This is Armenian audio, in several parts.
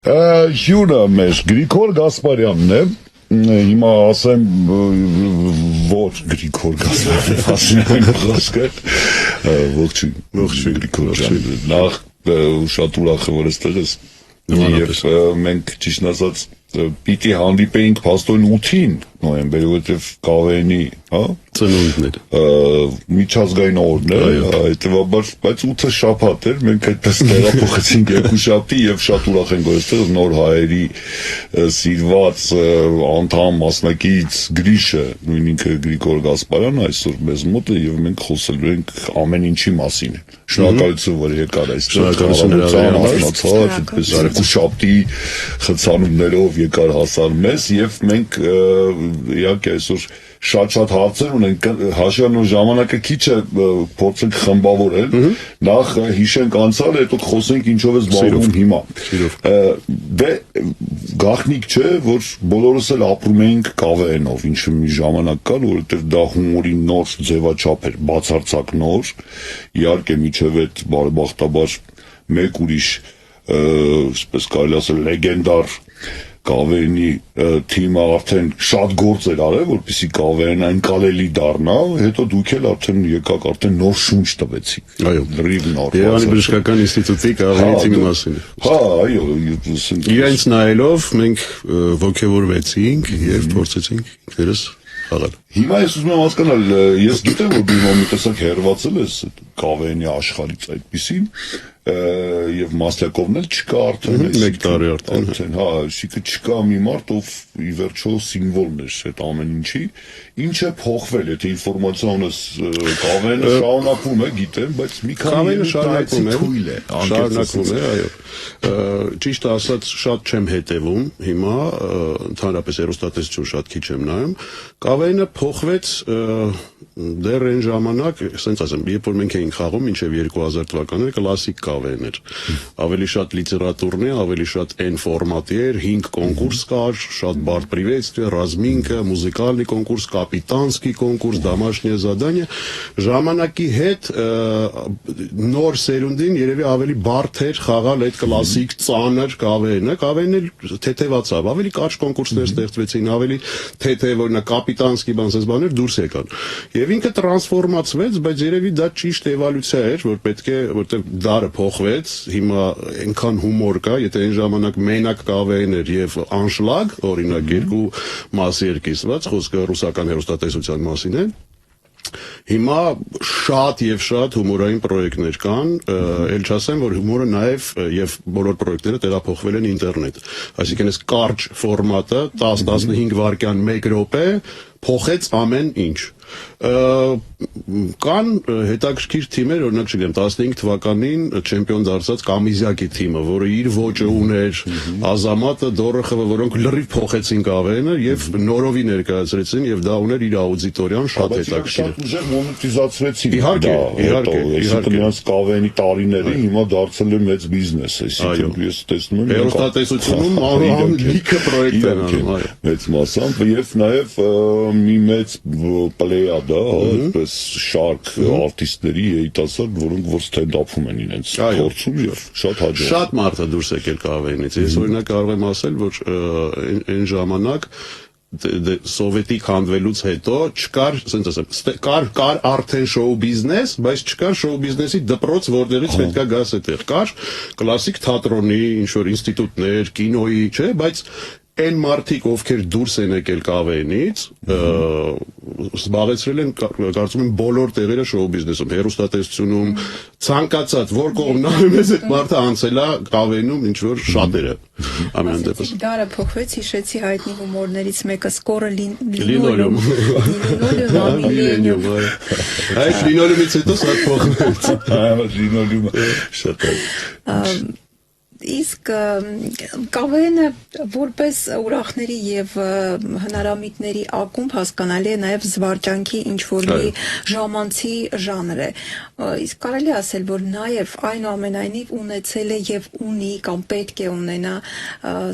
Հյուրը մեր Գրիգոր Գասպարյանն է, հիմա ասեմ ոչ Գրիգոր Գասպարյան, ասում խոսքը, ողջույն Գրիգոր ջան, նախ շատ ուրախ եմ, որ այստեղ ես, եւ մենք ճիշտ ասած պիտի հանդիպեինք փաստորեն 8-ին նոյեմբեր, որովհետեւ կավենի, հա, ծնունդն էր, միջազգային օրն է, հետեւաբար, բայց 8-ը շաբաթ էր, մենք այդպես տեղափոխեցինք երկուշաբթի եւ շատ ուրախ ենք, որ այստեղ նոր հայերի սիրված անդամ մասնակից Գրիշը, նույն ինքը Գրիգոր Գասպարյանը այսօր մեզ մոտ է եւ մենք խոսելու ենք ամեն ինչի մասին։ Շնորհակալություն, որ եկար այստեղ, երկուշաբթի խցանումներով եկար հասար մեզ եւ մենք իհարկե այսօր շատ հարցեր ունենք, հաշվառնու ժամանակը քիչ է, փորձենք խմբավորել, նախ հիշենք անցյալը, հետո խոսենք ինչով է զբաղվում հիմա։ Դե գաղտնիք չէ, որ բոլորս էլ ապրում էինք կավենով, ինչը մի ժամանակ կար, որովհետև դա հումորի նոր ձևաչափ էր, բացարձակ նոր, իհարկե միջև այդ բարեբախտաբար մեկ ուրիշ, այսպես կարելի ասել լեգենդար կավենի թիմը արդեն շատ գործ էր արել, որպեսզի կավենն անկալելի դառնա, հետո դուք էլ արդեն եկաք, արդեն նոր շունչ տվեցիք։ Այո, լրիվ նոր։ Երևանի բժշկական ինստիտուտի կավենի թիմի մասին։ Հա, այո, իրենց նայելով մենք ոգևորվեցինք եւ փորձեցինք ինքներս խաղալ։ Հիմա ես ուզում եմ հասկանալ, ես գիտեմ, որ դու մի տեսակ հերվածել ես կավենի աշխարհից այդպեսին, եւ Մասյակովն էլ չկա արդեն, մեկ տարի արդեն, հա, շիկը չկա մի մարդ, ով ի վերջո սիմվոլն էր այդ ամեն ինչի, ինչ է փոխվել, եթե ինֆորմացիոնս կավենը շարունակվում է, գիտեմ, բայց մի քանի շարունակվում է, այո, ճիշտ ասած շատ չեմ հետևում հիմա, ընդհանրապես հեռուստատեսություն շատ քիչ եմ նայում, կավենը փոխվեց դեռ այն ժամանակ, ասենց ասեմ, երբ որ մենք էինք խաղում մինչև 2000 թվականները կլասիկ կավեն էր, ավելի շատ լիտերատուրն է, ավելի շատ այն ֆորմատի էր, 5 կոնկուրս կար, շատ բարդ приветствие, разминка, музыкальный конкурс, капитанский конкурс, домашнее задание, ժամանակի հետ նոր սերունդին երևի ավելի բարդ էր խաղալ այդ կլասիկ ծանր կավենը, կավենը թեթևացավ, ավելի կարճ կոնկուրսներ ստեղծվեցին, ավելի թեթև օրինակ կապիտանսկի բանսես բաներ դուրս եկան։ Եվ ինքը տրանսֆորմացվեց, բայց երևի դա ճիշտ էվոլյուցիա էր, որ պետք է, որտեղ դարը փոխվեց, հիմա այնքան հումոր կա, եթե այն ժամանակ մենակ կավեն էր եւ անշլագ, օրինակ երկու մասի երկիսված, խոսքը ռուսական հեռուստատեսության մասին է։ Հիմա շատ եւ շատ հումորային պրոյեկտներ կան, ել չասեմ, որ հումորը նաեւ եւ բոլոր պրոյեկտները տեղափոխվել են ինտերնետ։ Այսինքն այս կարճ ֆորմատը 10-15 վայրկյան 1 րոպե փոխեց ամեն ինչ։ Կան հետաքրքիր թիմեր, օրինակ չգիտեմ, 15 թվականին չեմպիոն դարձած Կամիզյակի թիմը, որը իր ոճը ուներ, Ազամատը, Դորոխովը, որոնք լրիվ փոխեցին կավենը եւ նորովի ներկայացրեցին եւ դա ուներ իր աուդիտորիան շատ հետաքրքիր։ Ուժեղ մոնետիզացրեցին։ Իհարկե, նրանց կավենի տարիները հիմա դարձել է մեծ բիզնես, այսինքն ես տեսնում եմ հեռուստատեսությունում առավել լիքը պրոյեկտներ անում, այո։ Մեծ մասամբ եւ նաեւ մի մեծ պլեյադա, այսպես շարք արտիստների երիտասարդ, որոնք որ ստենդափում են իրենց փորձում եւ շատ հաջող։ Շատ մարդ է դուրս եկել կավենից։ Ես օրինակ կարող եմ ասել, որ այն ժամանակ սովետիկ հանդվելուց հետո չկար, ասենց ասեմ, կար արդեն շոու բիզնես, բայց չկար շոու բիզնեսի դպրոց, որտեղից պետքա գաս այդտեղ։ Կար կլասիկ թատրոնի, ինչ որ ինստիտուտներ, կինոյի, չէ, բայց այն մարդիկ, ովքեր դուրս են եկել կավենից, զբաղեցրել են, կարծում եմ, բոլոր տեղերը շոու բիզնեսում, հեռուստատեսությունում, ցանկացած, որ կողմ նայում ես այդ մարդը անցել է կավենում, ինչ որ շատերը։ Ամեն դեպս։ Դարը փոխվեց, հիշեցի հայտնի հումորներից մեկը սկորը լինոլեում։ Այդ լինոլեումից հետո սա փոխվեց։ Լինոլեումը շատ է։ Իսկ կավենը որպես ուրախների եւ հնարամիտների ակումբ հասկանալի է նաեւ զվարճանքի ինչ որ մի ժամանցի ժանր է։ Իսկ կարելի ասել, որ նաև այնուամենայնիվ ունեցել է եւ ունի կամ պետք է ունենա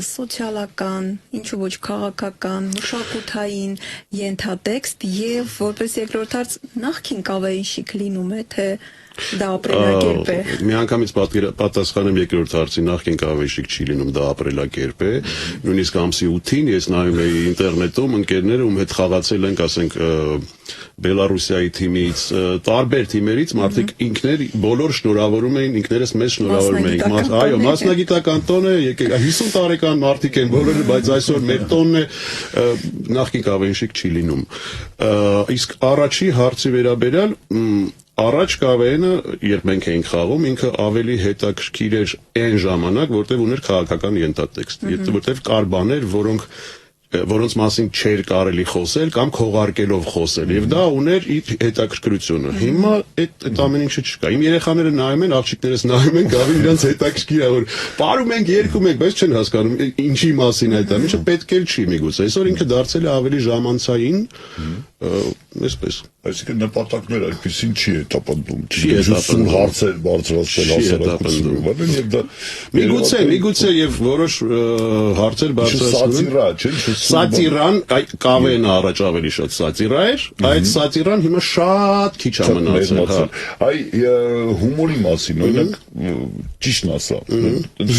սոցիալական, ինչու ոչ քաղաքական, մշակութային ենթատեքստ եւ որպես երկրորդ հարց նախքին կավային շիկ լինում է, թե դա ապրելակերպ է։ Միանգամից պատասխանեմ երկրորդ հարցին, նախքին կավեշիկ չի լինում, դա ապրելակերպ է։ Նույնիսկ ամսի 8-ին ես նայում էի ինտերնետում ընկերները, ում հետ խաղացել ենք, ասենք, Բելարուսիայի թիմից, տարբեր թիմերից մարդիկ ինքներ բոլոր շնորհավորում էին, ինքներս մեզ շնորհավորում էինք։ Այո, մասնագիտական տոն է, 50 տարեկան մարդիկ են բոլորը, բայց այսօր մեր տոնն է, նախքին կավեշիկ չի լինում։ Իսկ առաջի հարցի վերաբերյալ Առաջ կավեենը, երբ մենք էինք խաղում, ինքը ավելի հետաքրքիր էր այն ժամանակ, որտեղ ուներ քաղաքական ենթատեքստ, որտեղ կար բաներ, որոնց մասին չէր կարելի խոսել կամ քողարկելով խոսել, եւ դա ուներ իր հետաքրքրությունը։ Հիմա այդ ամեն ինչը չկա։ Իմ երեխաները նայում են, աղջիկներս նայում են, գավին իրանց հետաքրքիր է, որ պարում ենք, երգում ենք, բայց չեն հասկանում ինչի մասին է դա, ինչը պետք էլ չի միգուցե։ Այսօր ինքը դարձել է ավելի ժամանցային, այսպես։ Այսինքն նպատակներ այդպեսին չի հետապնդում, չի հետապնդում հարցեր բարձրացնել հասարակությունում, եւ դա միգուցե եւ որոշ հարցեր բարձրացնում։ Սատիրան, կավեն առաջ ավելի շատ սատիրա էր, այդ սատիրան հիմա շատ քիչ է մնացել։ Այ հումորի մասին, օրինակ, ճիշտն ասա,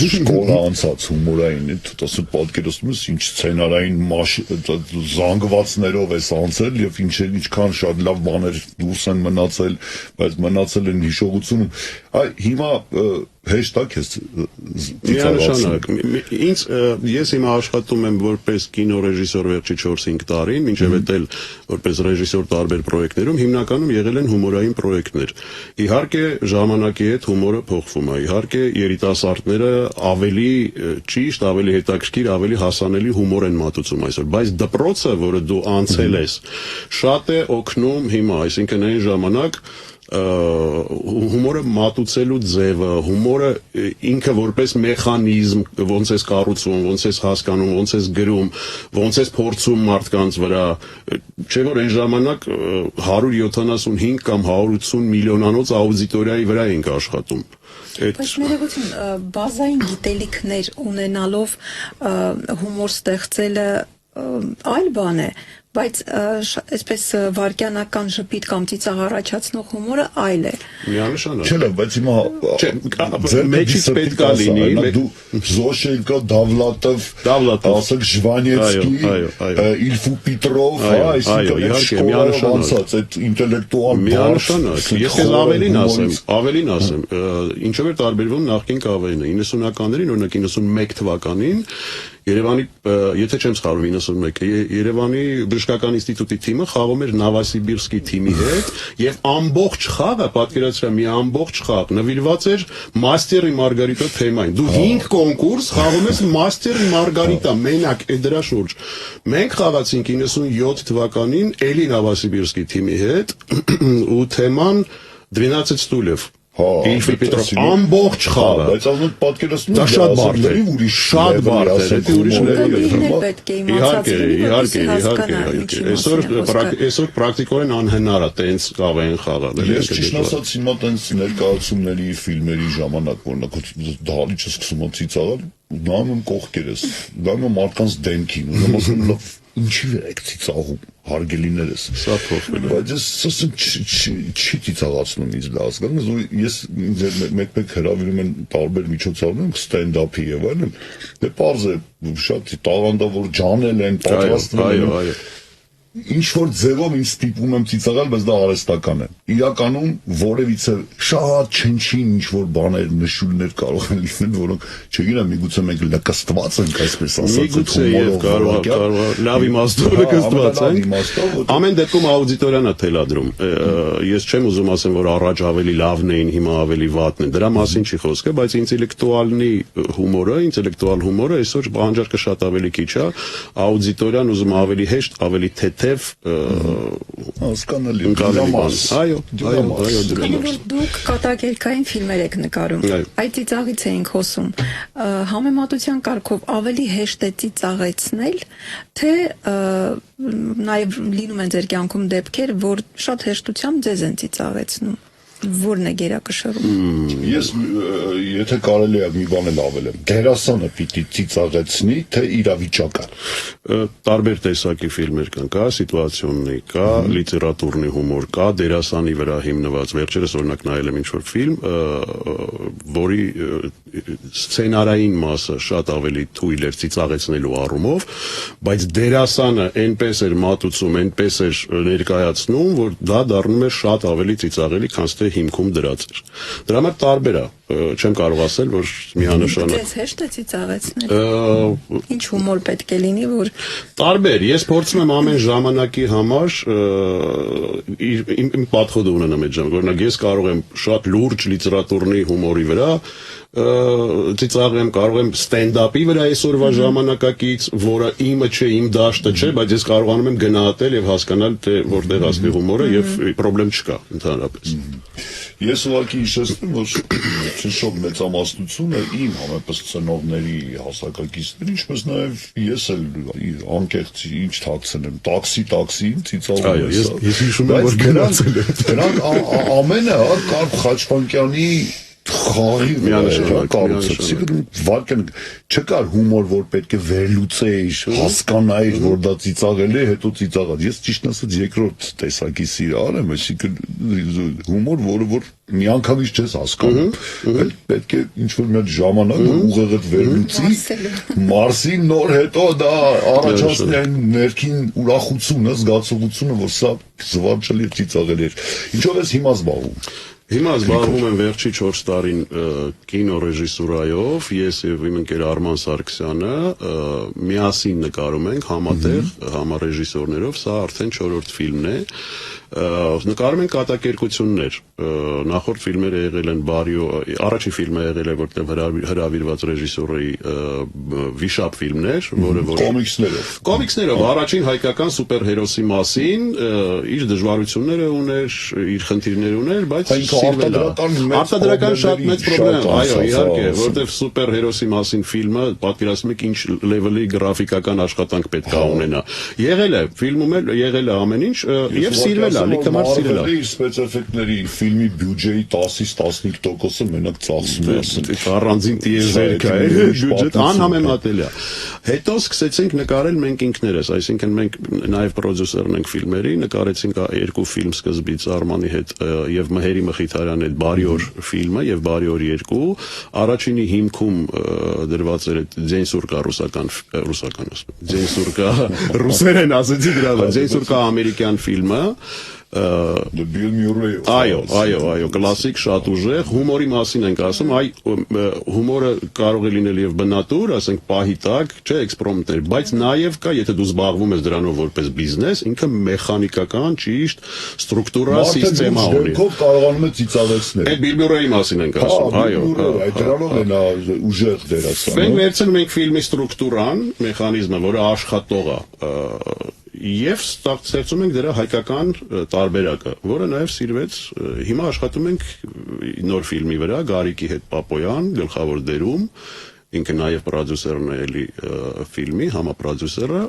շկոլա անցած հումորային, դասը պատկերացնում ես ինչ սցենարային զանգվածներով ես անցել եւ ինչքան շատ լավ բաներ դուրս են մնացել, բայց մնացել են հիշողությունում։ Այ հիմա հեշտակ ես միանշանակ ես հիմա աշխատում եմ որպես կինոռեժիսոր վերջի 4-5 տարին, մինչև էլ որպես ռեժիսոր տարբեր պրոյեկտներում հիմնականում եղել են հումորային պրոյեկտներ։ Իհարկե ժամանակի հետ հումորը փոխվում է, իհարկե երիտասարդները ավելի ճիշտ, ավելի հետաքրքիր, ավելի հասանելի հումոր են մատուցում այսօր, բայց դպրոցը, որը դու անցել ես, շատ է օգնում հիմա, այսինքն այն ժամանակ հումորը մատուցելու ձևը, հումորը ինքը որպես մեխանիզմ, ոնց ես կառուցում, ոնց ես հասկանում, ոնց ես գրում, ոնց ես փորձում մարդկանց վրա, չէ՞ որ այն ժամանակ 175 կամ 180 միլիոնանոց աուդիտորիայի վրա ենք աշխատում։ Բայց ներողություն, բազային գիտելիքներ ունենալով հումոր ստեղծելը այլ բան է, բայց այսպես վարքյանական ժպիտ կամ ծիծաղ առաջացնող հումորը այլ է։ Միանշանակ։ Չէ, բայց հիմա մեջից պետք է լինի, դու Զոշենկո, Դավլատով, ասենք Ժվանեցկի, Իլֆու Պիտրով, այսինքն միանշանակ այդ ինտելեկտուալ միանշանակ։ Ես ավելին ասեմ, ինչով էր տարբերվում նախկին կավեենը 90-ականներին, օրինակ 91 թվականին Երևանի, եթե չեմ սխալվում 91, Երևանի բժշկական ինստիտուտի թիմը խաղում էր Նովոսիբիրսկի թիմի հետ եւ ամբողջ խաղը, պատկերացրու մի ամբողջ խաղ նվիրված էր Մաստերի Մարգարիտա թեմային։ Դու 5 կոնկուրս խաղում ես Մաստերի Մարգարիտա, մենակ է դրա շուրջ։ Մենք խաղացինք 97 թվականին էլի Նովոսիբիրսկի թիմի հետ ու թեման 12 стульев Իլֆի Պետրով ամբողջ խաղը, բայց ասում պատկերացնում դա շատ բարդ է, շատ բարդ է, դա ուրիշ իհարկե, այսօր պրակտիկորեն անհնար է տենց կավեն խաղալ։ Ես ճիշտ ասած հիմա տենց ներկայացումների, ֆիլմերի ժամանակ, օրինակ դահլիճը սկսում է ծիծաղալ, նայում եմ կողքերս, նայում եմ մարդկանց դեմքին, ու ասում եմ ինչի՞ եք ծիծաղում, հարգելիներս։ Շատ փոխվել է։ Բայց ես չի ծիծաղացնում ինձ դա հասկանում, ես մեկ հրավիրում են տարբեր միջոցառումներ, ստենդափի եւ այլն, դե պարզ է շատ տաղանդավոր ջանել են, պատրաստվել են։ Ինչ որ ձևով ինձ ստիպում եմ ծիծաղալ, բայց դա արհեստական է։ Իրականում որևիցե շատ չնչին ինչ որ բաներ, նշույլներ կարող են լինել, որոնք չգիտեմ, միգուցե մենք լկստված ենք, այսպես ասած, միգուցե եւ կարող լավ իմաստով լկստված ենք։ Ամեն դեպքում աուդիտորիան է թելադրում։ Ես չեմ ուզում ասեմ, որ առաջ ավելի լավն էին, հիմա ավելի վատն են։ Դրա մասին չի խոսքը, բայց ինտելեկտուալ հումորը այսօր բանջարկը շատ ավելի քիչ է։ Աուդիտորիան ուզում ավելի հեշտ, ավելի թեթև հասկանալի դրամաս։ Այո, դուք կատակերգային ֆիլմեր եք նկարում։ Այդ ծիծաղից էինք խոսում։ Համեմատության կարգով ավելի հեշտ է ծիծաղեցնել, թե նաև լինում են ձեր կյանքում դեպքեր, որ շատ հեշտությամբ ձեզ են ծիծաղեցնում։ Որն է գերակշռում։ Ես եթե կարելի է մի բան էլ ավելեմ, դերասանը պիտի ծիծաղեցնի, թե իրավիճակը։ Տարբեր տեսակի ֆիլմեր կան, կա սիտուացիոննի, կա լիտերատուրնի հումոր, կա դերասանի վրա հիմնված։ Վերջերս օրինակ նայել եմ ինչ-որ ֆիլմ, որի սցենարային մասը շատ ավելի թույլ էր ծիծաղեցնելու առումով, բայց դերասանը այնպես էր մատուցում, այնպես էր ներկայացնում, որ դա դառնում էր շատ ավելի ծիծաղելի, քան թե հիմքում դրած էր։ Դրա համար տարբեր է, չեմ կարող ասել, որ միանշանակ։ Դες հեշտ է ծիծաղեցնել։ Ինչ հումոր պետք է լինի, որ տարբեր, ես փորձում եմ ամեն ժամանակի համար իմ պատխոդը ունենամ այդ ժամանակ, օրինակ ես կարող եմ շատ լուրջ լիտերատուրնի հումորի վրա ծիծաղեմ, կարող եմ ստենդափի վրա այսօրվա ժամանակակից, որը իմը չէ, իմ դաշտը չէ, բայց ես կարողանում եմ գնահատել եւ հասկանալ, թե որտեղ ասվի հումորը եւ պրոբլեմ չկա ընդհանրապես։ Ես ուղղակի հիշեցնում, որ շնչով մեծամասնությունը իմ համեմատած ծնողների հասակակիցների, ինչպես նաև ես էլ անկեղծ ինչ թաքցնեմ, տաքսին ծիծաղում եմ։ Ես հիշում եմ, որ գնացել եմ։ Դրանք ամենը կար Խաչմանկյանի խաղի կառուցեցին, վարկեն չկար հումոր, որ պետք է վերլուծեիր, հասկանայիր, որ դա ծիծաղել է, հետո ծիծաղած։ Ես ճիշտ ասած երկրորդ տեսակի սիրահար եմ, այսինքն հումոր, որ միանգամից չես հասկանում, այլ պետք է ինչ-որ մի հատ ժամանակ ուղեղդ վերլուծի, մարսի նոր հետո դա առաջացնի այն ներքին ուրախությունը, զգացողությունը, որ սա զվարճալի ծիծաղել էր։ Ինչով ես հիմա զբաղվում։ Հիմա զբաղվում եմ վերջի 4 տարին կինոռեժիսուրայով, ես եւ իմ ընկեր Արման Սարգսյանը միասին նկարում ենք համատեղ համառեժիսորներով, սա արդեն 4-րդ ֆիլմն է։ Նկարում ենք կատակերգություններ, նախորդ ֆիլմերը եղել են Բարիո, առաջի ֆիլմը եղել է որտեղ հրավիրված ռեժիսորի Վիշապ ֆիլմներ, որը որ կոմիքսներով առաջին հայկական սուպերհերոսի մասին, իր դժվարությունները ուներ, իր խնդիրները ուներ, բայց արտադրական շատ մեծ պրոբլեմ, այո, իհարկե, որտեղ սուպերհերոսի մասին ֆիլմը պատկերացնում եք ինչ լեվելի գրաֆիկական աշխատանք պետք է ունենա։ Եղել է, ֆիլմում էլ եղել է ամեն ինչ եւ սիրվել է, լիքը մարդ սիրել է։ Իր սպեցիֆիկների ֆիլմի բյուջեի 10-ից 15%-ը մենակ ծախսում է, առանձին տիեզերք է, բյուջետ անհամեմատելի է։ Հետո սկսեցինք նկարել մենք ինքներս, այսինքն մենք նաև պրոդյուսերն ենք ֆիլմերի, նկարեցինք 2 ֆիլմ սկզբից Արմանի հետ եւ Մհերի Մխիթարյանի հետ Բարիոր ֆիլմը եւ Բարիոր 2, առաջինի հիմքում դրված էր Ձենսուրկա Ձենսուրկա ռուսերեն ասեցի դրա, Ձենսուրկա ամերիկյան ֆիլմը Bill Murray. Այո, կլասիկ, շատ ուժեղ, հումորի մասին ենք ասում, հումորը կարող է լինել եւ բնատուր, ասենք պահի տակ, չէ, էքսպրոմտներ, բայց նաեւ կա, եթե դու զբաղվում ես դրանով որպես բիզնես, ինքը մեխանիկական, ճիշտ, ստրուկտուրա, սիստեմա ունի։ Մարդը կարողանում է ծիծաղեցնել։ Այդ Bill Murray մասին ենք ասում, այո։ Դրանով է նա ուժեղ դերասան։ Մենք վերցնում ենք ֆիլմի ստրուկտուրան, մեխանիզմը, որը աշխատող է, եւ ստեղծում ենք դրա հայկական տարբերակը, որը նաեւ սիրվեց։ Հիմա աշխատում ենք նոր ֆիլմի վրա, Գարիկի հետ Պապոյան, գլխավոր դերում, ինքը նաեւ պրոդյուսերն է էլի ֆիլմի, համապրոդյուսերը,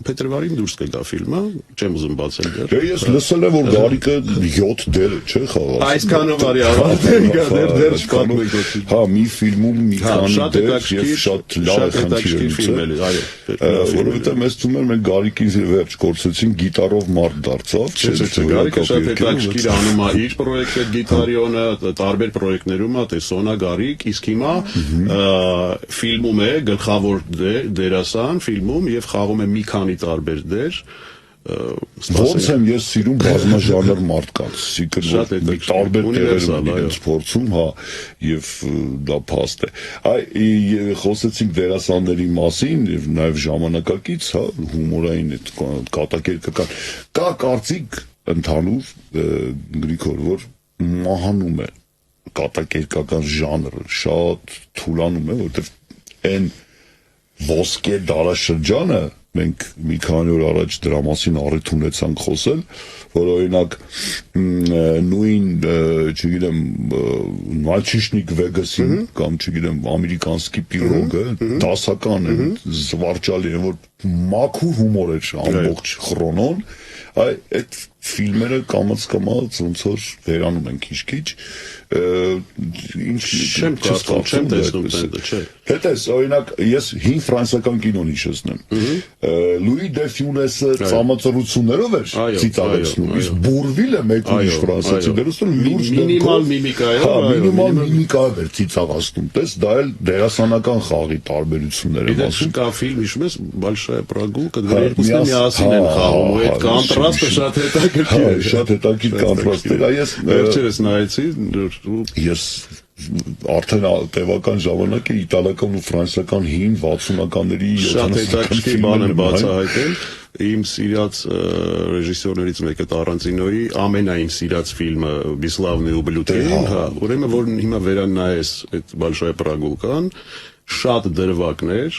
փետրվարին դուրս կգա ֆիլմը, չեմ ուզում բացել դեռ։ Ես լսել եմ, որ Գարիկը 7 դեր չէ խաղալ։ Այսքանով արի ավարտել գա դեռ չպատմում եք ոչինչ։ Հա, մի ֆիլմում մի քանի դեր եւ շատ լավ է խնդիրը, այո։ Որովհետեւ մեզ թվում էր մենք Գարիկին վերջ կորցեցին գիտարով մարդ դարձավ, չէ, Գարիկը շատ հետաքրքիր անում է իր պրոյեկտը գիտարիոնը, տարբեր պրոյեկտներում է, տեսոնա Գարիկ, իսկ հիմա ֆիլմում է գլխավոր դերասան ֆիլմում եւ խաղում է մի քանի տարբեր դեր ոնց եմ ես սիրում բազմաժանր մարդկանց սիկր տարբեր տեղերում իրենց փորձում հա եւ դա փաստ է այ խոսեցինք դերասանների մասին եւ նաեւ ժամանակակից հա հումորային այդ կատակերգական կա կարծիք ընդհանուր Գրիգոր որ մահանում է կատակերգական ժանրը շատ թուլանում է որտեղ այն ոսկե դարաշրջանը մենք մի քանի օր առաջ դրա մասին առիթ ունեցանք խոսել, որ օրինակ նույն, չգիտեմ, Նալչիշնիկ Վեգասին կամ չգիտեմ, ամերիկանսկի պիրոգը դասական է, զվարճալի է, որ մաքուր հումոր էր ամբողջ խրոնոն, այդ ֆիլմերը կամաց ոնց որ վերանում են քիչ-քիչ ինչ չեմ տեսնում տենդը, չէ։ Հետո օրինակ ես հին ֆրանսիական կինոն հիշեցնեմ։ Լուի դե Ֆյունեսը ծամածրություններով էր ցիտարեցնում, իսկ Բուրվիլը մեկ ուրիշ ֆրանսիացի դերասան լուրջ մինիմալ միմիկայով, մինիմալ միմիկայով էր ցիծաղացնում։ Տես դա էլ դերասանական խաղի տարբերություններ են ասում։ Կա ֆիլմ, հիշում ես, Большая прогулка, դեռ երկուսն միասին են խաղում, ու այդ կոնտրաստը շատ հետաքրքիր է։ Շատ հետաքրքիր կոնտրաստ է։ Այս վերջերս նայեցի, ես արդեն տևական ժամանակ է իտալական ու ֆրանսիական հին 60-ականների շատ հետաքրքիր բան եմ բացահայտել։ Իմ սիրած ռեժիսորներից մեկը Տարանտինոյի ամենայն սիրած ֆիլմը Бесславные ублюдки, ուրեմն որ հիմա վերանայես այդ Большая прогулкան շատ դրվագներ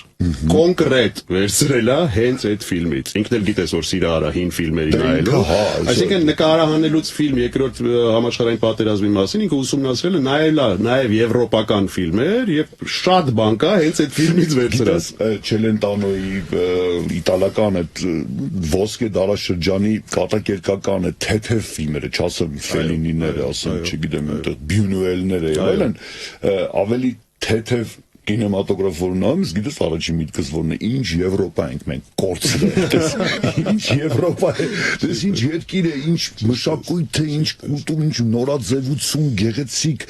կոնկրետ վերցրել է հենց այդ ֆիլմից։ Ինքն էլ գիտես որ սիրա արա հին ֆիլմերի նայելու։ Այսինքն նկարահանելուց ֆիլմ երկրորդ համաշխարհային պատերազմի մասին ինքը ուսումնասիրել է նաև եվրոպական ֆիլմեր եւ շատ բան կա հենց այդ ֆիլմից վերցրած։ Չելենտանոյի իտալական այդ ոսկե դարաշրջանի կատակերգական այդ թեթև ֆիլմերը, չասեմ Ֆելինիները, ասեմ, չգիտեմ, Բյունուելները եւ այլն, ավելի թեթև կինեմատոգրաֆ որնամ, գիտես առաջին միտքս որն է, ինչ Եվրոպա ենք մենք կորցրել, ինչ Եվրոպա է, դες ինչ երկիր է, ինչ մշակույթ է, ինչ կուլտուր, ինչ նորաձևություն, գեղեցիկ,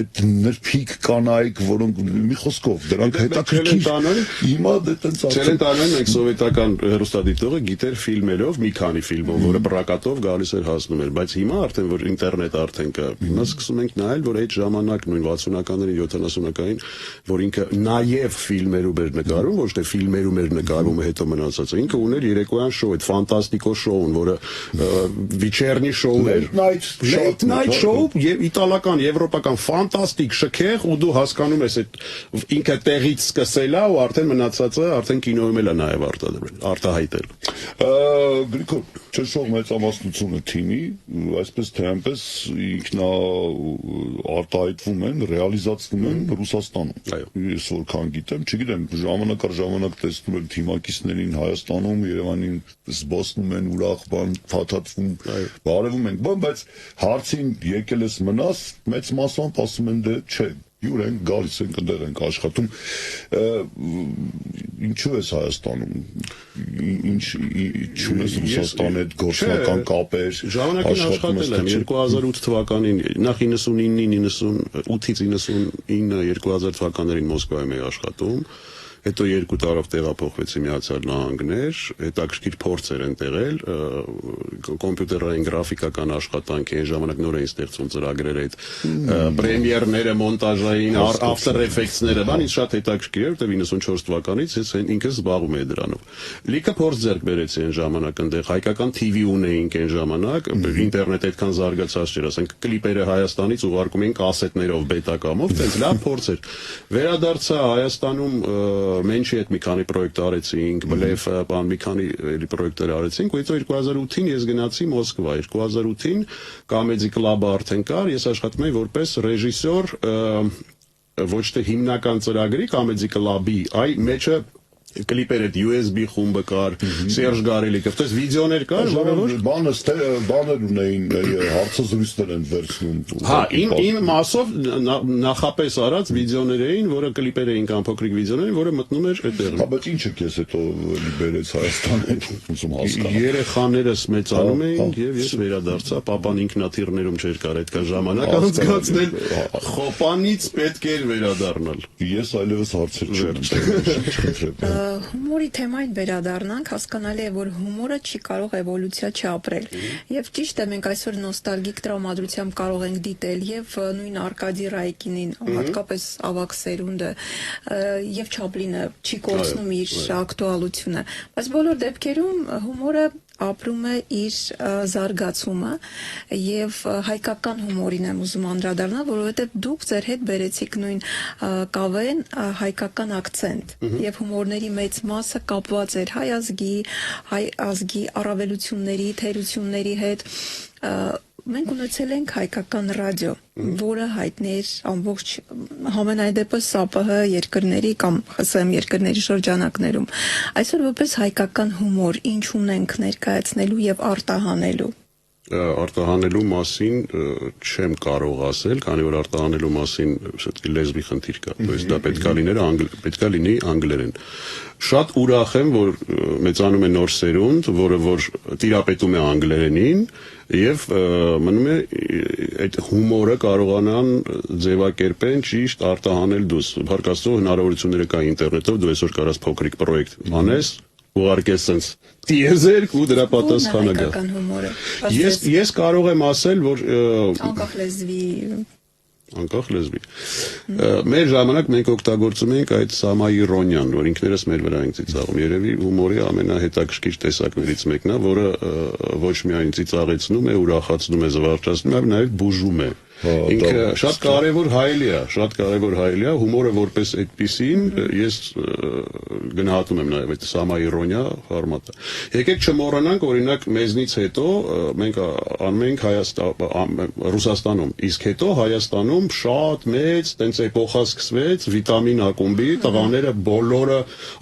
այդ նրբիկ կանայք, որոնք մի խոսքով դրանք հետաքրքիր, հիմա դե տենց Չելենտանոյին մենք սովետական հեռուստադիտողը գիտեր ֆիլմերով, մի քանի ֆիլմով, որը պրակատով գալիս էր հասնում էր, բայց հիմա արդեն որ ինտերնետ արդեն կա, հիմա սկսում ենք նայել, որ այդ ժամանակ նույն 60-ականներին, 70-ականներին, որ ինքը նաև ֆիլմերում էր նկարում, ոչ թե ֆիլմերում էր նկարում հետո մնացածը։ Ինքը ուներ երեկոյան շոու, այդ ֆանտաստիկո շոուն, որը վիչերնի շոու էր։ Late night show եւ իտալական, եվրոպական ֆանտաստիկ շքեղ ու դու հասկանում ես այդ ինքը տեղից սկսել է ու արդեն մնացածը արդեն կինոյում էլ է նաև արտահայտել։ Գրիգոր, չշող մեծամասնությունը թիմի, այսպես թե այնպես ինքնա արտահայտվում են, ռեալիզացվում են Ռուսաստանում։ Ես որքան գիտեմ, չգիտեմ, ժամանակ առ ժամանակ տեսնում եմ թիմակիցներին Հայաստանում, Երևանին զբոսնում են ուրախ բան, փաթաթվում, բարևում են, բայց հարցին եկել ես մնաս, մեծ մասամբ ասում են դե չէ, յուր են գալիս ենք այնտեղ ենք աշխատում, ինչու ես Հայաստանում, ինչ չունես Ռուսաստանի հետ գործնական կապեր, ժամանակին աշխատել եմ 2008 թվականին, նախ 98-ից 99, 2000 թվականներին Մոսկվայում էի աշխատում, հետո 2 տարով տեղափոխվեցի Միացյալ Նահանգներ, հետաքրքիր փորձեր են տեղել, կոմպյուտերային գրաֆիկական աշխատանք այն ժամանակ նոր էին ստեղծում ծրագրեր այդ պրեմիերները, մոնտաժային, After Effects-ները, բան ինձ շատ հետաքրքիր էր, որտեղ 94 թվականից ես ինքս զբաղվում էի դրանով։ Լիքը փորձ ձեռք բերեցի այն ժամանակ այնտեղ, հայկական TV ունեինք այն ժամանակ, ինտերնետ այդքան զարգացած չէր, ասենք կլիպերը Հայաստանից ուղարկում էին կասետներով, բետակամով, այդպես լավ փորձ էր։ Վերադարձա Հայաստանում Մենչի հետ մի քանի պրոյեկտ արեցինք, Բլեֆ, բան մի քանի պրոյեկտներ արեցինք, ու հետո 2008-ին ես գնացի Մոսկվա, 2008-ին Comedy Club-ը արդեն կար, ես աշխատում էի որպես ռեժիսոր ոչ թե հիմնական ծրագրի Comedy Club-ի, այ մեջը կլիպեր այդ USB խումբը կար, Սերժ Գարելիկը, այդպես վիդեոներ կար, որը բաներ ունեին, հարցազրույցներ են վերցնում։ Հա, իմ մասով նախապես արած վիդեոներ էին, որը կլիպեր էին կամ փոքրիկ վիդեոներ, որը մտնում էր այդտեղ։ Հա, բայց ինչ եք ես հետո լիբերեց Հայաստանը, ուսում հասկանալ։ Երեխաներս մեծանում էին եւ ես վերադարձա, papan ինքնաթիռներում չէր կար այդքան ժամանակ անցկացնել, խոպանից պետք էր վերադառնալ։ Ես այլևս հարցեր չունեմ։ Հումորի թեմային վերադառնանք, հասկանալի է, որ հումորը չի կարող էվոլյուցիա չապրել։ Եվ ճիշտ է, մենք այսօր նոստալգիկ տրամադրությամբ կարող ենք դիտել եւ նույն Արկադի Ռայկինին, հատկապես ավագ սերունդը, եւ Չապլինը չի կորցնում իր ակտուալությունը։ Բայց բոլոր դեպքերում հումորը ապրում է իր զարգացումը եւ հայկական հումորին եմ ուզում անդրադառնալ, որովհետեւ դուք ձեր հետ բերեցիք նույն կավեն հայկական ակցենտ եւ հումորների մեծ մասը կապված էր հայ ազգի առավելությունների, թերությունների հետ։ Մենք ունեցել ենք հայկական ռադիո, որը հայտնի էր ամբողջ համենայն դեպս ՍԱՊՀ երկրների կամ ԽՍՀՄ երկրների շրջանակներում։ Այսօր որպես հայկական հումոր ինչ ունենք ներկայացնելու եւ արտահանելու։ արտահանելու մասին չեմ կարող ասել, քանի որ արտահանելու մասին все-таки լեզվի խնդիր կա, то есть դա պետք է լինի անգլերեն։ Շատ ուրախ եմ, որ մեծանում է նոր սերունդ, որը որ տիրապետում է անգլերենին եւ մնում է այդ հումորը կարողանան ձևակերպեն ճիշտ արտահանել դուրս։ Փառք Աստծո հնարավորությունները կա ինտերնետով, դու այսօր կարաս փոքրիկ պրոյեկտ անես, ուղարկես sense տիեզերք ու դրա պատասխանը գա։ Ես կարող եմ ասել, որ անկախ լեզվի մեր ժամանակ մենք օգտագործում ենք այդ սամաիրոնիան, որ ինքներս մեր վրա ենք ծիծաղում։ Երևի հումորի ամենահետաքրքիր տեսակներից մեկն է, որը ոչ միայն ծիծաղեցնում է, ուրախացնում է, զվարճացնում է, նաև բուժում է։ Ինքը շատ կարևոր հայելի է, հումորը որպես այդպիսին ես գնահատում եմ նաև այդ սամաիրոնիա ֆորմատը։ Եկեք չմոռանանք, օրինակ մեզնից հետո մենք անում ենք Ռուսաստանում, իսկ հետո Հայաստանում շատ մեծ տենց էպոխա սկսվեց վիտամին ակումբի, տղաները բոլորը,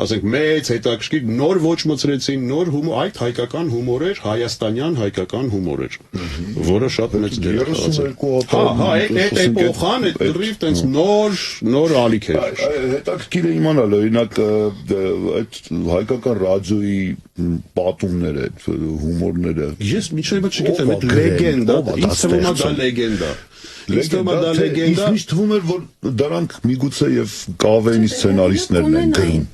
ասենք մեծ հետաքրքիր նոր ոչ մցրեցին, նոր հումոր, այդ հայկական հումոր էր, հայաստանյան հայկական հումոր էր, որը շատ մեծ դեր ունեցավ։ Այդ էպոխան այդ դրիվ տենց նոր ալիք էր։ Հետաքրքիր է իմանալ, օրինակ այդ հայկական ռադիոյի պատումները, հումորները։ Ես միջև չգիտեմ, այդ լեգենդա, ինձ թվում է դա լեգենդա։ Ինձ միշտ թվում էր, որ դրանք միգուցե եւ կավեինի սցենարիստներն են գրում։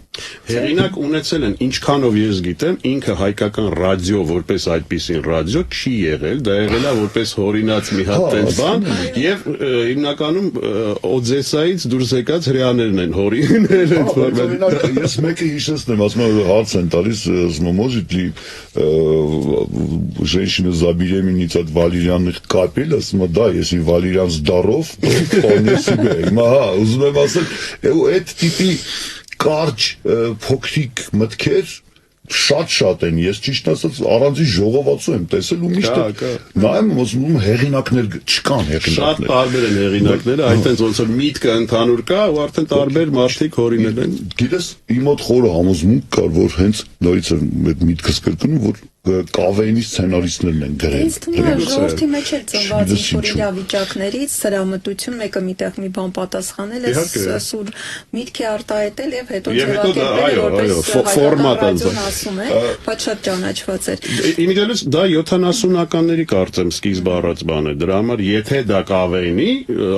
Հեղինակ ունեցել են, ինչքանով ես գիտեմ, ինքը հայկական ռադիո որպես այդպիսին ռադիո չի եղել, դա եղել է որպես հորինած մի հատ տենց բան, եւ հիմնականում Օդեսայից դուրս եկած հрьяաներն են հորինել այդ ֆորմատը։ Ես մեկը հիշեցնեմ, ասում եմ հարց են տալիս, может ли женщина забеременеть от валерьяных капель, ասում եմ, да, если валерьян здоров, то вполне себе։ Հիմա հա, ուզում եմ ասել, այդ տիպի կարճ փոքրիկ մտքեր շատ են, ես ճիշտ ասած առանձին ժողովածու եմ տեսել ու միշտ նայում եմ ասում հեղինակներ չկան հեղինակներ։ Շատ տարբեր են հեղինակները, այդտենց ոնց որ միտքը ընդհանուր կա ու արդեն տարբեր մարդիկ հորինել են։ Գիտես, իմ մոտ խորը համոզմունք կար, որ հենց նորից եմ այդ միտքս կրկնում, որ կավեինի սցենարիստներն են գրել։ Ինձ թվում է ժողովրդի մեջ էլ ծնված ինչ-որ իրավիճակներից սրամտություն մեկը միտեղ մի բան պատասխանել է, սուր միտքի արտահայտել եւ հետո ձևակերպել որպես ֆորմատ ասում է, բայց շատ ճանաչված էր։ Իմիջիայլոց դա 70-ականների կարծեմ սկիզբ առած բան է։ Դրա համար եթե դա կավեինի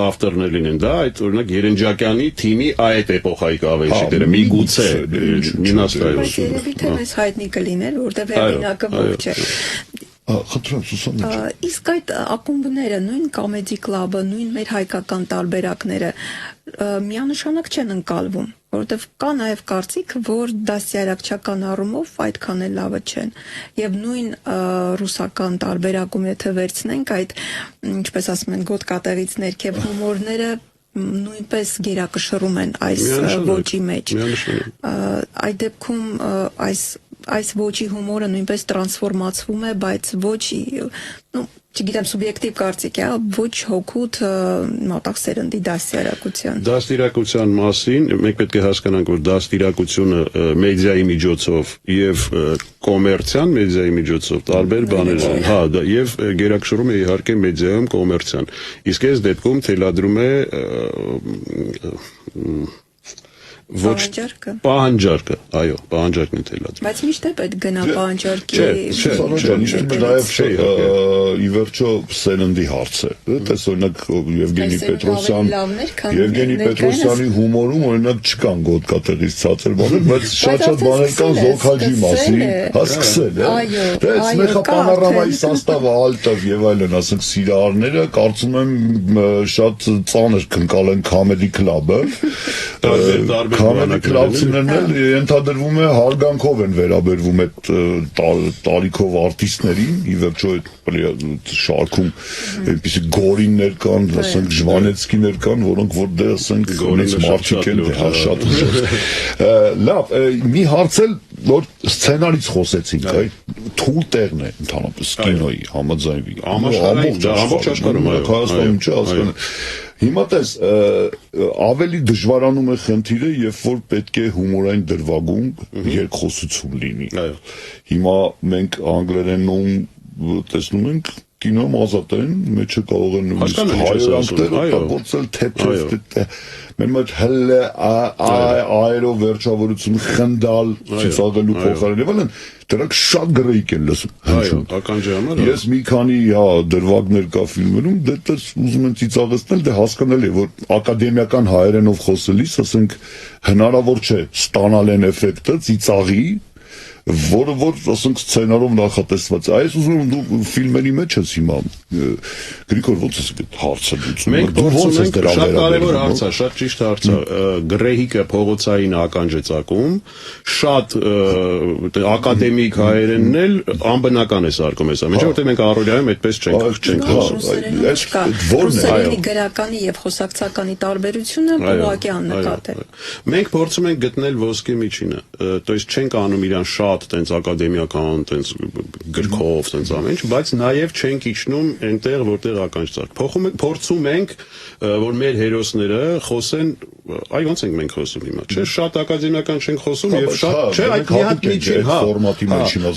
ավտորներ լինեն, դա այդ օրինակ Երենջակյանի թիմի այդ էպոխայի կավեինի դերը միգուցե մինաստայոս։ Երևի թե մեզ հայտնի կլիներ, որտեղ հեղինակը ողջ է։ Խնդրեմ Սուսաննա։ Իսկ այդ ակումբները, նույն կոմեդի կլաբը, նույն մեր հայկական տարբերակները միանշանակ չեն ընկալվում, որովհետև կա նաև կարծիք, որ դաստիարակչական առումով այդքան էլ լավը չեն։ Եվ նույն ռուսական տարբերակում եթե վերցնենք այդ, ինչպես ասում են, գոտկատեղից ներքև հումորները նույնպես գերակշռում են այս ոճի մեջ։ Այդ դեպքում այս ոճի հումորը նույնպես տրանսֆորմացվում է, բայց ոչ, չգիտեմ, սուբյեկտիվ կարծիք է, ոչ հոգուտ մոտակ սերնդի դաստիարակության։ Դաստիարակության մասին մենք պետք է հասկանանք, որ դաստիարակությունը մեդիայի միջոցով եւ կոմերցիան մեդիայի միջոցով տարբեր բաներ են։ Հա, եւ գերակշռում է իհարկե մեդիայում կոմերցիան։ Իսկ այս դեպքում թելադրում է պահանջարկը, այո, պահանջարկն է թելադրում։ Բայց միշտ է պետք գնա պահանջարկի։ Ի վերջո սերնդի հարց է։ Տես օրինակ Եվգենի Պետրոսյանի հումորում օրինակ չկան գոտկատեղից ցածր բաներ, բայց շատ բաներ կան Զոքաջի մասին, հա սկսել է։ Դες մեխա պանորամայի սաստավը ալտավ եւ այլն, ասենք սիրահարները կարծում եմ շատ ծանր կնկալ են Comedy Club-ը։ Comedy Club-ներն էլ ենթադրվում է հարգանքով են վերաբերվում այդ տարիքով արտիստներին, ի վերջո այդ շարքում այնպիսի գորիններ կան, ասենք Ժվանեցկիներ կան, որոնք որ դե ասենք գորինս մարդիկ են, հա շատ ուժեղ։ Լավ, մի հարց էլ որ սցենարից խոսեցինք, այ թույլ տեղն է ընդհանրապես կինոյի համաձայնվի։ Ամբողջ աշխարհում, այո, Հայաստանում չէ, ասում Հիմա տես ավելի դժվարանում է խնդիրը, երբ որ պետք է հումորային դրվագում երկխոսություն լինի։ Հիմա մենք անգլերենում տեսնում ենք կինոյում ազատ են, մեջը կարող են նույնիսկ հայրանքները կապոցել թեթև մեր մեջ հələ այրով վերջավորություն խնդալ ցուցակելու փոխարեն եւ այլն դրանք շատ գրեիք են լսում այո ականջի համար ես մի քանի դրվագներ կա ֆիլմերում դեռ ուզում են ծիծաղեցնել դե հասկանալի է որ ակադեմիական հայերենով խոսելիս ասենք հնարավոր չէ ստանալ այն էֆեկտը ծիծաղի որը ասենք սցենարով նախատեսված է այս ուզում եմ դու ֆիլմերի մեջ ես հիմա Գրիգոր ոնց ես այդ հարցը լուծում մենք փորձում ենք շատ կարևոր հարց է շատ ճիշտ հարց է գրեհիկը փողոցային ականջ է ծակում շատ ակադեմիկ հայերենն էլ անբնական է սարքում հեսա մեջ որտեղ մենք առօրյայում այդպես չենք որն է այո գրականի եւ խոսակցականի տարբերությունը ուղղակի աննկատ է մենք փորձում ենք գտնել ոսկե միջինը то есть չենք անում իրան շատ տենց ակադեմիական, տենց գրքով, տենց ամեն ինչ, բայց նաև չենք իջնում այնտեղ, որտեղ ականջ ծակ։ Փորձում ենք, որ մեր հերոսները խոսեն, այ ոնց ենք մենք խոսում հիմա, չէ՞, շատ ակադեմիական չենք խոսում եւ շատ, չէ, այդ մի հատ միջին, ֆորմատի միջին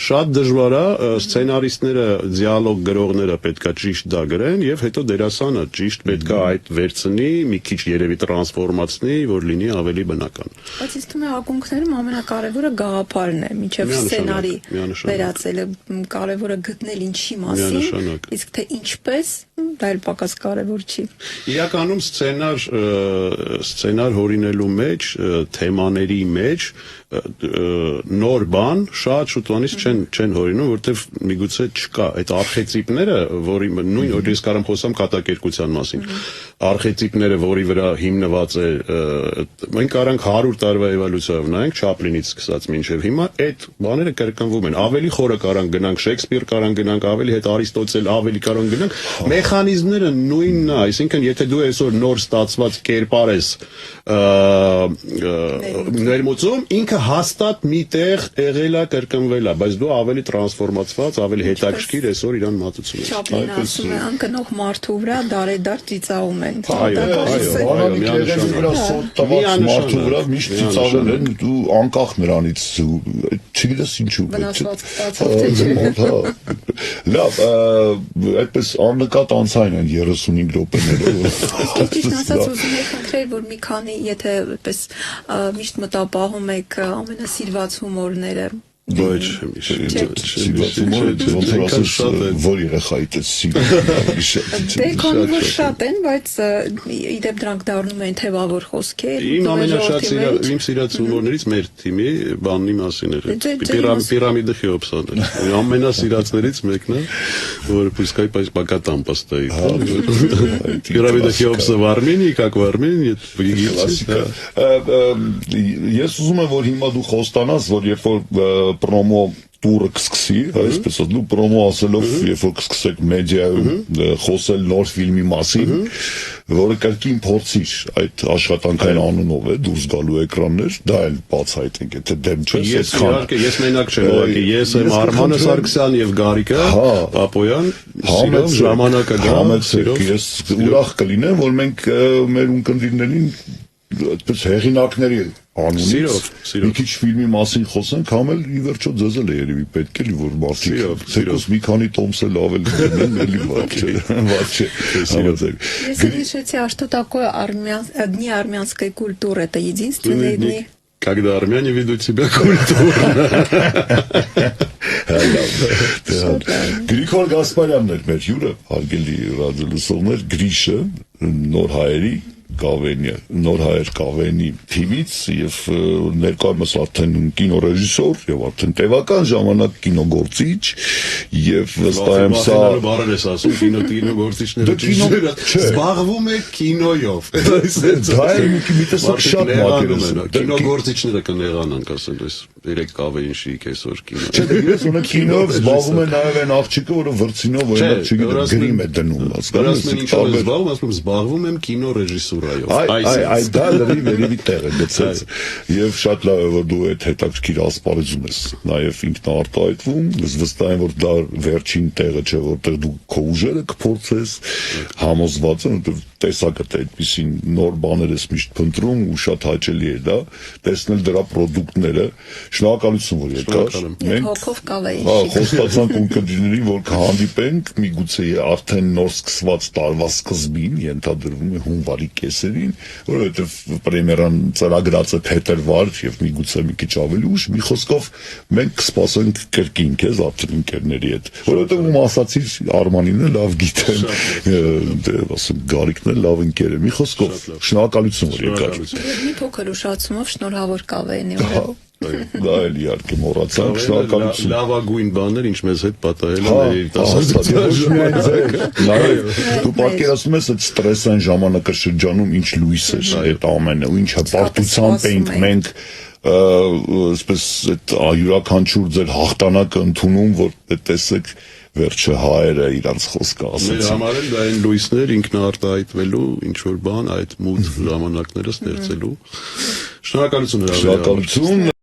շատ դժվար է, սցենարիստները, դիալոգ գրողները պետքա ճիշտ դա գրեն եւ հետո դերասանը ճիշտ պետքա այդ վերցնի, մի քիչ երևի տրանսֆորմացնի, որ լինի ավելի բնական։ Բայց ինձ թվում է ակունքներում ամենակարևորը գաղափարն է, մինչև սցենարի վերածելը կարևորը գտնել ինչի մասին, իսկ թե ինչպես, դա էլ պակաս կարևոր չի։ Իրականում սցենար հորինելու մեջ, թեմաների մեջ նոր բան շատ շուտվանից չեն հորինում, որտեվ միգուցե չկա այդ արխետիպները, որի նույն օրից կարամ խոսամ կատակերգության մասին։ Արխետիպները, որի վրա հիմնված է, մենք կարանք 100 տարվա էվոլյուցիայով նայենք Չապլինից սկսած մինչև հիմա, այդ բաները կրկնվում են։ Ավելի խորը կարանք գնանք Շեքսպիր, կարանք գնանք ավելի հետ Արիստոտել, ավելի կարանք գնանք։ Մեխանիզմները նույնն է, այսինքն եթե դու այսօր նոր ստացված կերպար ես ներմուծում, ինքը հաստատ միտեղ եղել է կրկնվել է, բայց դու ավելի տրանսֆորմացված, ավելի հետաքրքիր այսօր իրան մատուցում ես։ Չապլինը ասում է, անկնող մարդու վրա դարեդար ծիծաղում են։ Մարդու վրա միշտ ծիծաղել են, դու անկախ նրանից, չգիտես ինչու։ Լավ, այդպես աննկատ անցայն են 35 րոպեները։ Ճիշտ ասած ուզում եք խնդրել, որ մի քանի, եթե այդպես միշտ մտապահում եք ամենասիրված հումորները Ոչ, որ երեխայիդ ես սիրում։ Դե քանի որ շատ են, բայց իդեպ դրանք դառնում են թևավոր խոսքեր։ Իմ սիրած հումորներից մեր թիմի բանի մասին էր։ Պիրամիդը Խեոպսան էր։ Ամենասիրածներից մեկն է, որ пускай пока там постоит։ Պիրամիդը Խեոպսը Վարմենի, как Վարմեն, ես ուզում եմ որ հիմա դու խոստանաս, որ երբ որ պրոմո տուրը կսկսի, այսպես ասած, դու պրոմո ասելով, երբ որ կսկսեք մեդիայում խոսել նոր ֆիլմի մասին, որը կրկին փորձիր այդ աշխատանքային անունով է դուրս գալու էկրաններ, դա էլ բացահայտենք, եթե դեմ չես, ես իհարկե ես մենակ չեմ, ուղղակի ես եմ Արմանը Սարգսյան եւ Գարիկը Պապոյան, սիրով ժամանակը գամ, սիրով ես ուրախ կլինեմ, որ մենք մեր ունկնդիրներին այդպես հեղինակների անունից մի քիչ ֆիլմի մասին խոսենք, համ էլ ի վերջո ձեզ էլ է երևի պետք է լի որ մարդիկ ցեկոս մի քանի տոմսել ավել գտնեն, էլի վատ չէ։ Ես решեցի, что такое дни армянской культуры, это единственные дни. Когда армяне ведут себя культурно. Գրիգոր Գասպարյանն էր մեր հյուրը, հարգելի ռադիոլսողներ, Գրիշը, նոր հայերի Գավենի, նոր հայեր Գավենի թիմից եւ ներկայումս արդեն կինոռեժիսոր եւ արդեն տևական ժամանակ կինոգործիչ եւ վստահ եմ սա բառեր ես ասում կինոգործիչները զբաղվում է կինոյով դա է մի տեսակ շատ մակերես կինոգործիչները կներանան ասել ես 3 կավեին շիկ այսօր կինո չէ ես ունեմ կինոյով զբաղվում է նաեւ այն աղջիկը որը վրցինով օրինակ չգիտեմ գրիմ է դնում ասում զբաղվում եմ կինոռեժիսոր Այդ դա լրիվ տեղ է գցած եւ շատ լավ է որ դու այդ հետաքրքիր ասպարեզում ես նաեւ ինքնարտահայտվում վստահ եմ որ դա վերջին տեղը չէ որտեղ դու քո ուժերը կփորձես համոզված եմ տեսակը թե այդպիսին նոր բաներ ես միշտ փնտրում ու շատ հաճելի է դա տեսնել դրա պրոդուկտները շնորհակալություն որ եկար Մենք հոգով կալեին խոստացանք ունկնդիրներին որ կհանդիպենք միգուցե արդեն նոր սկսված տարվա սկզբին ենթադրվում է հունվարի կեսերին որովհետև պրեմիերան ծրագրած է փետրվար եւ միգուցե մի քիչ ավելի ուշ մի խոսքով մենք կսպասենք կրկին քեզ արդեն ընկերների հետ որովհետև ում ասացի Արմանինը լավ գիտեմ ասում Գարիկն է լավ ընկեր է մի խոսքով շնորհակալություն որ եկար մի փոքր ուշացումով շնորհավոր կալեին դա էլ իհարկե մոռացանք շնորհակալություն լավագույն բաներ ինչ մեզ հետ պատահել են երիտասարդության դու պատկերացնում ես այդ ստրեսային ժամանակաշրջանում ինչ լույս է այդ ամենը ու ինչ հպարտությամբ էինք մենք այսպես այդ յուրաքանչյուր ձեր հաղթանակը ընդունում որ տեսեք վերջը հայերը իրանց խոսքը ասեցին։ Մեր համար էլ դա այն լույսներ ինքնարտահայտվելու ինչ որ բան այդ մութ ժամանակները ստեղծելու։ Շնորհակալություն հրավերին։ Շնորհակալություն